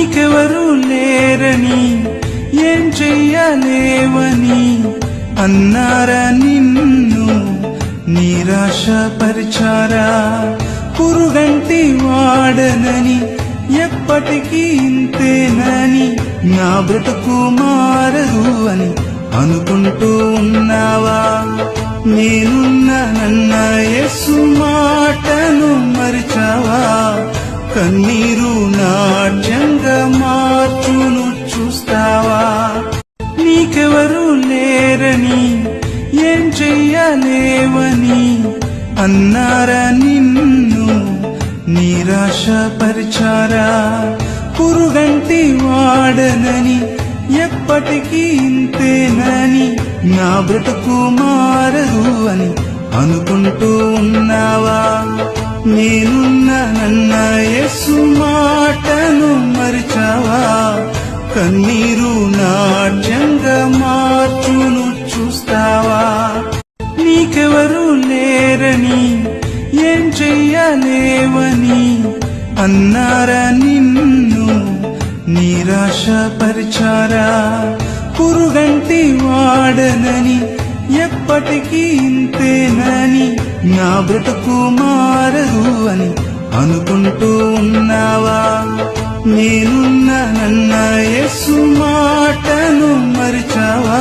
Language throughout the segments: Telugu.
నీకెవరు లేరని ఏం చెయ్యలేవని అన్నారా నిన్ను నిరాశపరిచారా? పురుగంటి వాడనని ఎప్పటికీ ఇంతేనని నా బ్రతుకు మారదు అని అనుకుంటూ ఉన్నావా? నేనున్నానన్న యేసు మాటను మరిచావా? కన్నీరు నాట్యంగా మార్చును చూస్తావా? నీకెవరు లేరని ఏం చెయ్యలేవని అన్నారా నిన్ను నిరాశపరిచారా? పురుగంటి వాడనని ఎప్పటికీ ఇంతేనని నా బ్రతుకు మారదు అని అనుకుంటూ ఉన్నావా? నేనున్నానన్న యేసు మాటను మరిచావా? కన్నీరు నాట్యంగా మార్చును చూస్తావా? నీకెవరు లేరని ఏం చెయ్యలేవని అన్నారా నిన్ను నిరాశపరిచారా? పురుగంటి వాడనని ఎప్పటికీ ఇంతేనని నా బ్రతుకు మారదు అని అనుకుంటూ ఉన్నావా? నేనున్నానన్న యేసు మాటను మరిచావా?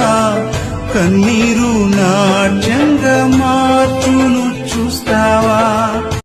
కన్నీరు నాట్యంగా మార్చును చూస్తావా?